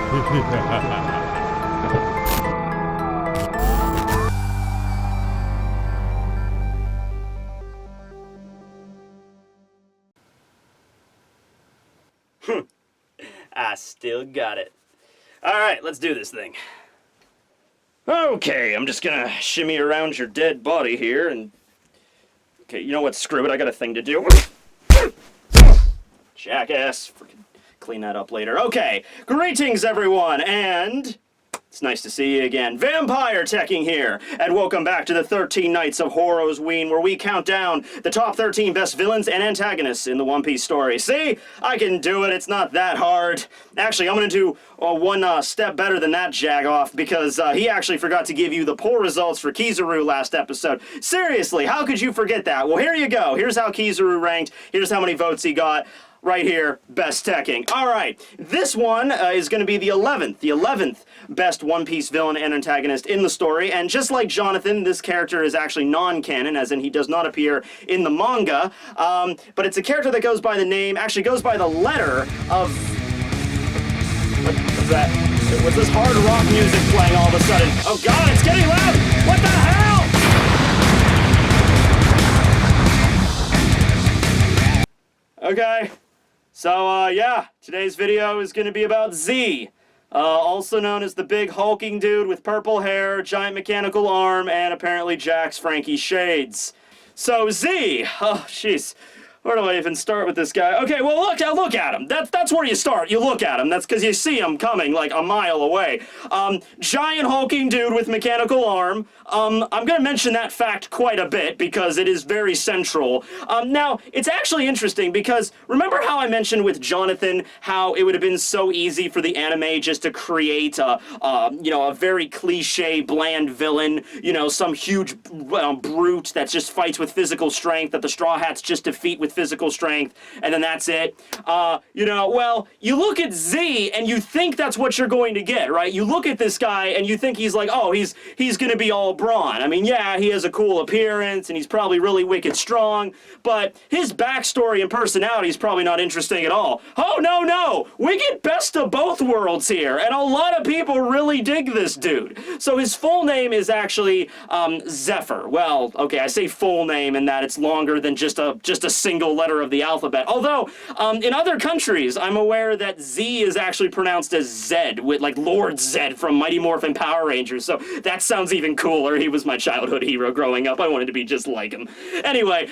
I still got it. Alright, let's do this thing. Okay, I'm just gonna shimmy around your dead body here and... Okay, you know what? Screw it, I got a thing to do. Jackass. Freaking clean that up later. Okay, greetings everyone, and... It's nice to see you again. Vampire Tekking here, and welcome back to the 13 Nights of HoroWeen, where we count down the top 13 best villains and antagonists in the One Piece story. See? I can do it. It's not that hard. Actually, I'm going to do one step better than that jag-off, because he actually forgot to give you the poll results for Kizaru last episode. Seriously, how could you forget that? Well, here you go. Here's how Kizaru ranked. Here's how many votes he got. Right here, best Tekking. Alright, this one is going to be the 11th best One Piece villain and antagonist in the story, and just like Jonathan, this character is actually non-canon, as in he does not appear in the manga, but it's a character that goes by the name, actually goes by the letter of... What's that? What's this hard rock music playing all of a sudden? Oh god, it's getting loud! What the hell? Okay. So, yeah, today's video is going to be about Z, also known as the big hulking dude with purple hair, giant mechanical arm, and apparently Jack's Frankie shades. So, Z, oh, jeez, where do I even start with this guy? Okay, well, look at him. That's where you start. You look at him. That's because you see him coming, like, a mile away. Giant hulking dude with mechanical arm. I'm going to mention that fact quite a bit because it is very central. Now, it's actually interesting because remember how I mentioned with Jonathan how it would have been so easy for the anime just to create a very cliche, bland villain, you know, some huge brute that just fights with physical strength that the Straw Hats just defeat with physical strength, and then that's it. Well, you look at Z and you think that's what you're going to get, right? You look at this guy and you think he's like, oh, he's going to be all brawn. I mean, yeah, he has a cool appearance and he's probably really wicked strong, but his backstory and personality is probably not interesting at all. Oh, no! We get best of both worlds here, and a lot of people really dig this dude. So his full name is actually Zephyr. Well, okay, I say full name in that it's longer than just a single letter of the alphabet. Although, in other countries, I'm aware that Z is actually pronounced as Zed, with like Lord Zed from Mighty Morphin Power Rangers, so that sounds even cooler. He was my childhood hero growing up. I wanted to be just like him. Anyway,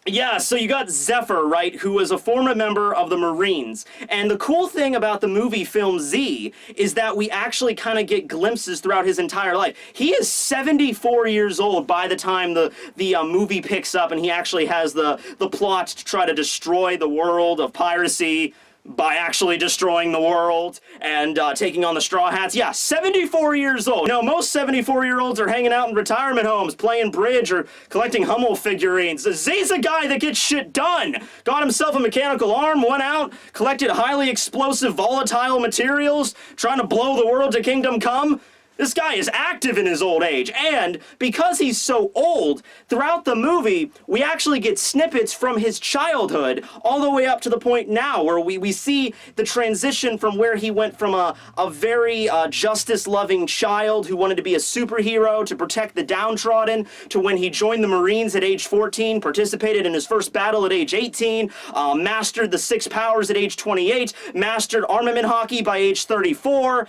yeah, so you got Zephyr, right, who was a former member of the Marines. And the cool thing about the movie film Z is that we actually kind of get glimpses throughout his entire life. He is 74 years old by the time the movie picks up, and he actually has the plot to try to destroy the world of piracy by actually destroying the world and taking on the Straw Hats. Yeah, 74 years old. You know, most 74-year-olds are hanging out in retirement homes, playing bridge or collecting Hummel figurines. Z's a guy that gets shit done. Got himself a mechanical arm, went out, collected highly explosive, volatile materials, trying to blow the world to kingdom come. This guy is active in his old age, and because he's so old, throughout the movie, we actually get snippets from his childhood all the way up to the point now where we see the transition from where he went from a very justice-loving child who wanted to be a superhero to protect the downtrodden to when he joined the Marines at age 14, participated in his first battle at age 18, mastered the 6 powers at age 28, mastered armament hockey by age 34.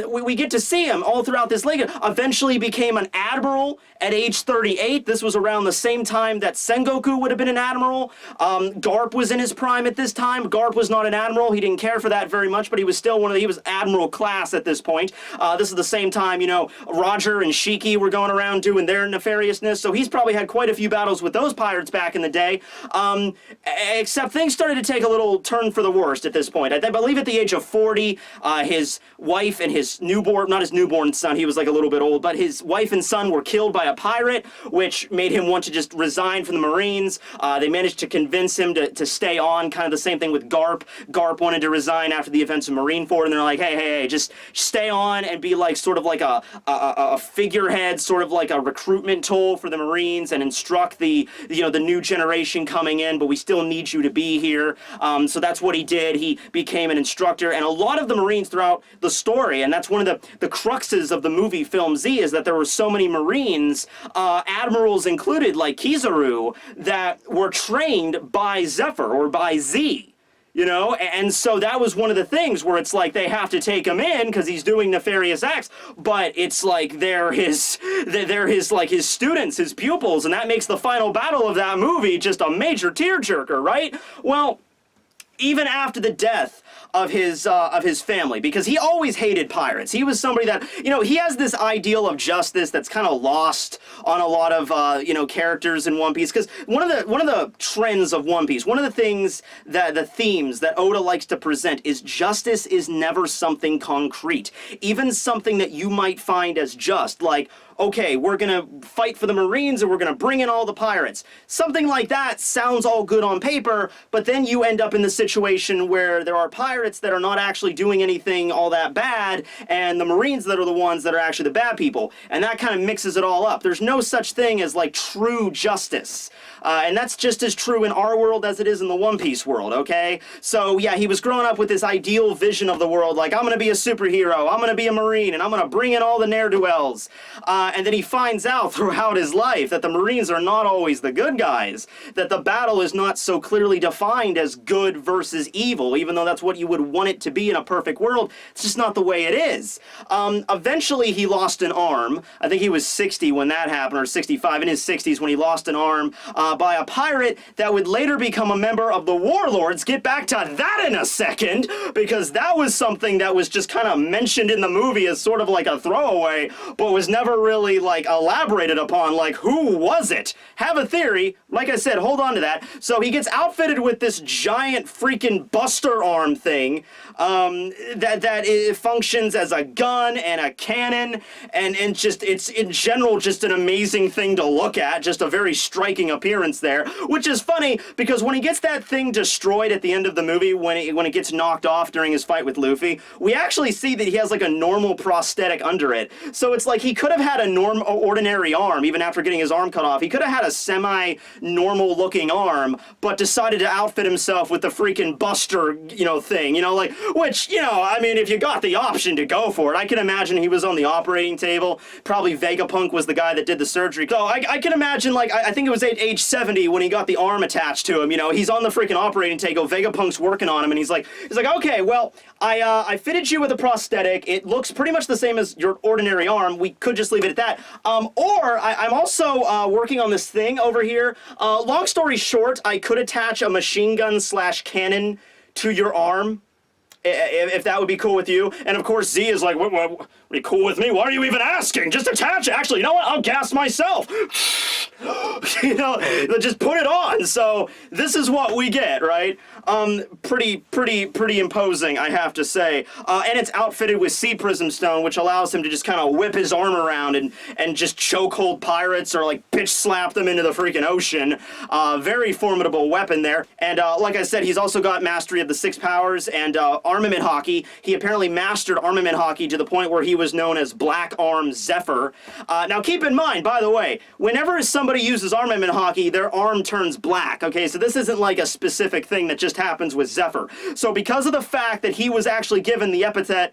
We get to see him all throughout this legacy. Eventually became an admiral at age 38. This was around the same time that Sengoku would have been an admiral. Garp was in his prime at this time. Garp was not an admiral. He didn't care for that very much, but he was still he was admiral class at this point. This is the same time, you know, Roger and Shiki were going around doing their nefariousness, so he's probably had quite a few battles with those pirates back in the day. Except things started to take a little turn for the worst at this point. I believe at the age of 40, his wife and his newborn, not his newborn son. He was like a little bit old, but his wife and son were killed by a pirate, which made him want to just resign from the Marines. They managed to convince him to stay on, kind of the same thing with Garp. Garp wanted to resign after the events of Marineford, and they're like, hey, just stay on and be like sort of like a figurehead, sort of like a recruitment tool for the Marines, and instruct the new generation coming in, but we still need you to be here. So that's what he did. He became an instructor, and a lot of the Marines throughout the story, and that's one of the cruxes of the movie film Z, is that there were so many Marines, admirals included, like Kizaru, that were trained by Zephyr or by Z. And so that was one of the things where it's like they have to take him in because he's doing nefarious acts, but it's like they're his students, his pupils, and that makes the final battle of that movie just a major tearjerker, right? Well, even after the death of his family, because he always hated pirates. He was somebody that, he has this ideal of justice that's kind of lost on a lot of, characters in One Piece. Because one of the trends of One Piece, one of the things the themes that Oda likes to present is justice is never something concrete. Even something that you might find as just, like, okay, we're gonna fight for the Marines and we're gonna bring in all the pirates. Something like that sounds all good on paper, but then you end up in the situation where there are pirates that are not actually doing anything all that bad, and the Marines that are the ones that are actually the bad people. And that kind of mixes it all up. There's no such thing as like true justice. And that's just as true in our world as it is in the One Piece world, okay? So yeah, he was growing up with this ideal vision of the world, like, I'm gonna be a superhero, I'm gonna be a Marine, and I'm gonna bring in all the ne'er-do-wells. And then he finds out throughout his life that the Marines are not always the good guys, that the battle is not so clearly defined as good versus evil, even though that's what you would want it to be in a perfect world. It's just not the way it is. Eventually he lost an arm. I think he was 60 when that happened, or 65, in his 60s when he lost an arm by a pirate that would later become a member of the Warlords. Get back to that in a second, because that was something that was just kind of mentioned in the movie as sort of like a throwaway, but was never really like elaborated upon. Like, who was it? Have a theory. Like I said, hold on to that. So he gets outfitted with this giant freaking buster arm thing that it functions as a gun and a cannon, and just, it's in general just an amazing thing to look at, just a very striking appearance there, which is funny because when he gets that thing destroyed at the end of the movie, when it gets knocked off during his fight with Luffy, we actually see that he has like a normal prosthetic under it. So it's like he could have had a ordinary arm even after getting his arm cut off. He could have had a semi-normal looking arm, but decided to outfit himself with the freaking buster, thing, like, which, I mean, if you got the option to go for it, I can imagine he was on the operating table. Probably Vegapunk was the guy that did the surgery. So I can imagine, like, I think it was at age 70 when he got the arm attached to him, he's on the freaking operating table, Vegapunk's working on him, and he's like, okay, well, I fitted you with a prosthetic. It looks pretty much the same as your ordinary arm. We could just leave it at that. Or I'm also working on this thing over here. Long story short, I could attach a machine gun / cannon to your arm, if that would be cool with you. And of course Z is like, what are you cool with me? Why are you even asking? Just attach it. Actually, you know what? I'll gas myself. Just put it on. So this is what we get, right? Pretty imposing, I have to say. And it's outfitted with Sea Prism Stone, which allows him to just kind of whip his arm around and just chokehold pirates or like bitch slap them into the freaking ocean. Very formidable weapon there. And like I said, he's also got mastery of the 6 powers and armament hockey. He apparently mastered armament hockey to the point where he was known as Black Arm Zephyr. Now keep in mind, by the way, whenever somebody uses armament hockey, their arm turns black, okay? So this isn't like a specific thing that just happens with Zephyr. So because of the fact that he was actually given the epithet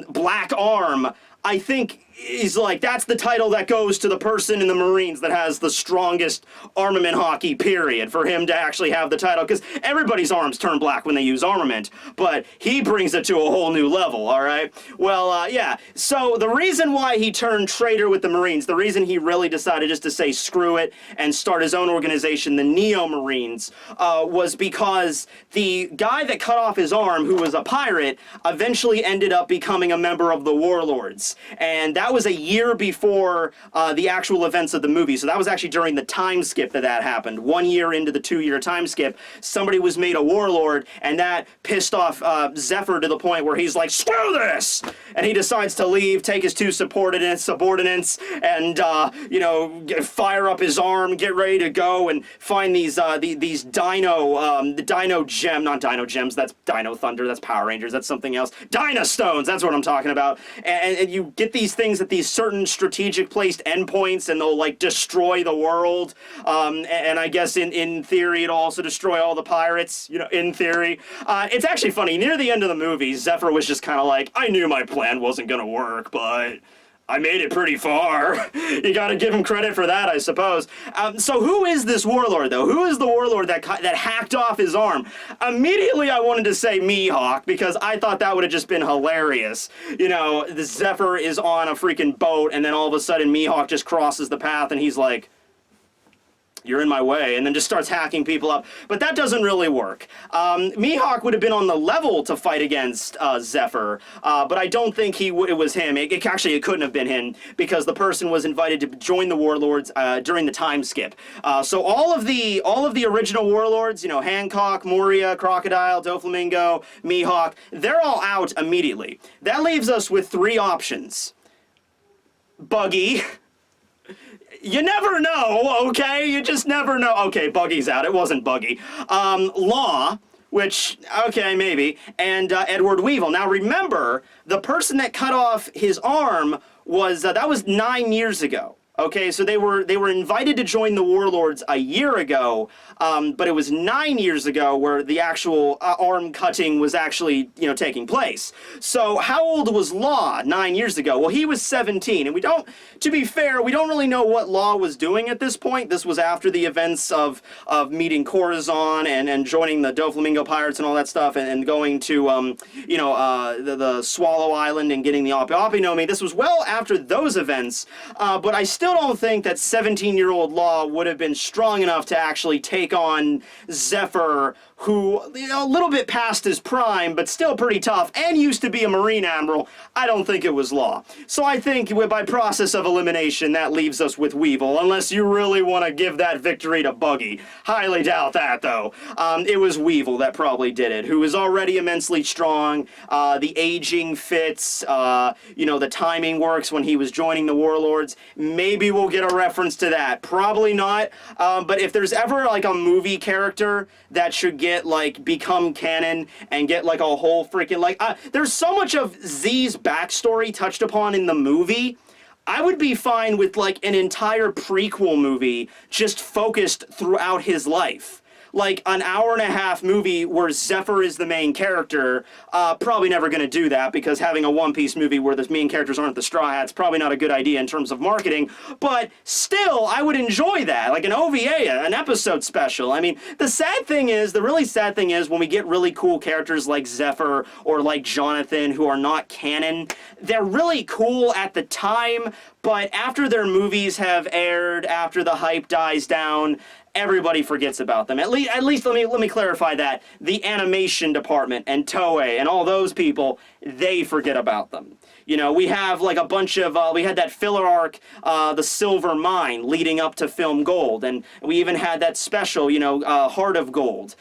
Black Arm, I think is like, that's the title that goes to the person in the Marines that has the strongest armament hockey, period, for him to actually have the title, because everybody's arms turn black when they use armament, but he brings it to a whole new level, all right? Well, yeah, so the reason why he turned traitor with the Marines, the reason he really decided just to say screw it and start his own organization, the Neo Marines, was because the guy that cut off his arm, who was a pirate, eventually ended up becoming a member of the Warlords, and that was a year before the actual events of the movie. So that was actually during the time skip that happened. 1 year into the 2-year time skip, somebody was made a warlord, and that pissed off Zephyr to the point where he's like, screw this! And he decides to leave, take his 2 subordinates, and, you know, fire up his arm, get ready to go, and find these not Dino Gems, that's Dino Thunder, that's Power Rangers, that's something else. Dino Stones, that's what I'm talking about. And you get these things at these certain strategic placed endpoints, and they'll, like, destroy the world. And I guess in theory, it'll also destroy all the pirates, you know, in theory. It's actually funny, near the end of the movie, Zephyr was just kind of like, I knew my plan wasn't gonna work, but I made it pretty far. You gotta give him credit for that, I suppose. So who is this warlord, though? Who is the warlord that hacked off his arm? Immediately I wanted to say Mihawk, because I thought that would have just been hilarious. You know, the Zephyr is on a freaking boat, and then all of a sudden Mihawk just crosses the path, and he's like, you're in my way, and then just starts hacking people up. But that doesn't really work. Mihawk would have been on the level to fight against Zephyr, but I don't think it was him. Actually, it couldn't have been him, because the person was invited to join the warlords during the time skip. So all of the original warlords, you know, Hancock, Moria, Crocodile, Doflamingo, Mihawk, they're all out immediately. That leaves us with 3 options. Buggy. You never know, okay? You just never know. Okay, Buggy's out. It wasn't Buggy. Law, which, okay, maybe, and Edward Weevil. Now, remember, the person that cut off his arm was, that was 9 years ago. Okay, so they were invited to join the warlords a year ago, but it was 9 years ago where the actual arm cutting was actually, you know, taking place. So how old was Law 9 years ago? Well, he was 17, and to be fair, we don't really know what Law was doing at this point. This was after the events of meeting Corazon and joining the Doflamingo Pirates and all that stuff, and going to, you know, the Swallow Island and getting the Oppi Oppi no Mi. This was well after those events, but I still don't think that 17-year-old Law would have been strong enough to actually take on Zephyr, who, you know, a little bit past his prime, but still pretty tough, and used to be a Marine Admiral. I don't think it was Law. So I think by process of elimination, that leaves us with Weevil, unless you really want to give that victory to Buggy. Highly doubt that, though. It was Weevil that probably did it, who was already immensely strong. The aging fits, you know, the timing works when he was joining the Warlords. Maybe we'll get a reference to that. Probably not, but if there's ever, like, a movie character that should become canon and get, like, a whole freaking, there's so much of Z's backstory touched upon in the movie. I would be fine with, like, an entire prequel movie just focused throughout his life. Like, an hour-and-a-half movie where Zephyr is the main character, probably never going to do that, because having a One Piece movie where the main characters aren't the Straw Hats, probably not a good idea in terms of marketing, but still, I would enjoy that, like an OVA, an episode special. I mean, the really sad thing is, when we get really cool characters like Zephyr or like Jonathan, who are not canon, they're really cool at the time, but after their movies have aired, after the hype dies down, everybody forgets about them. At least let me clarify that. The animation department and Toei and all those people, they forget about them. You know, we have like a bunch of, we had that filler arc, The Silver Mine, leading up to Film Gold, and we even had that special, you know, Heart of Gold.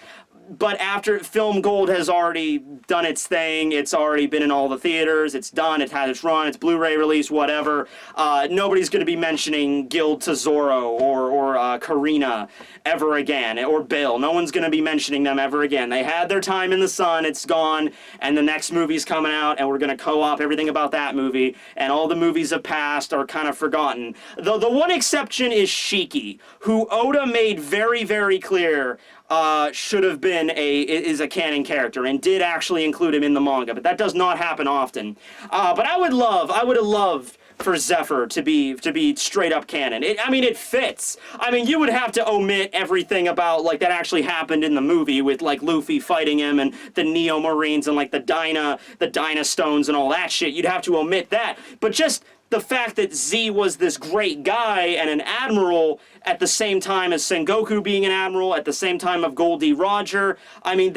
But after Film Gold has already done its thing, it's already been in all the theaters, it's done, it had its run, its Blu-ray release, whatever, nobody's going to be mentioning Guild Tesoro or Karina ever again, or Bill. No one's going to be mentioning them ever again. They had their time in the sun, it's gone, and the next movie's coming out, and we're going to co-op everything about that movie, and all the movies of past are kind of forgotten. The one exception is Shiki, who Oda made very, very clear should have been is a canon character, and did actually include him in the manga, but that does not happen often. But I would have loved for Zephyr to be straight up canon. I mean, it fits. I mean, you would have to omit everything about, like, that actually happened in the movie with, like, Luffy fighting him and the Neo Marines and, like, the Dyna Stones and all that shit. You'd have to omit that. But just the fact that Z was this great guy and an admiral at the same time as Sengoku being an admiral, at the same time of Goldie Roger, I mean,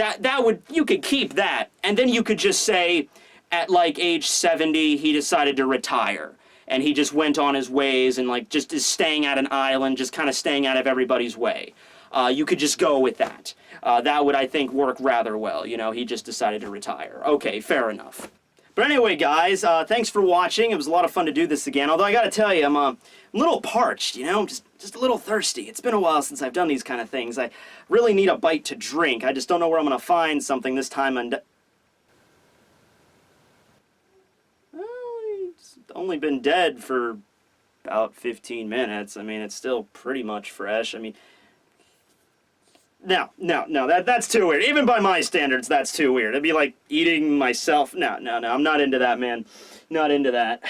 you could keep that. And then you could just say, at like age 70, he decided to retire. and he just went on his ways and, like, just is staying at an island, just kind of staying out of everybody's way. You could just go with that. That would, I think, work rather well. You know, he just decided to retire. Okay, fair enough. But anyway, guys, thanks for watching. It was a lot of fun to do this again. Although I gotta tell you, I'm a little parched, you know? Just a little thirsty. It's been a while since I've done these kind of things. I really need a bite to drink. I just don't know where I'm gonna find something this time. And well, it's only been dead for about 15 minutes. I mean, it's still pretty much fresh. I mean, no, that's too weird. Even by my standards, that's too weird. It'd be like eating myself. No, I'm not into that, man. Not into that.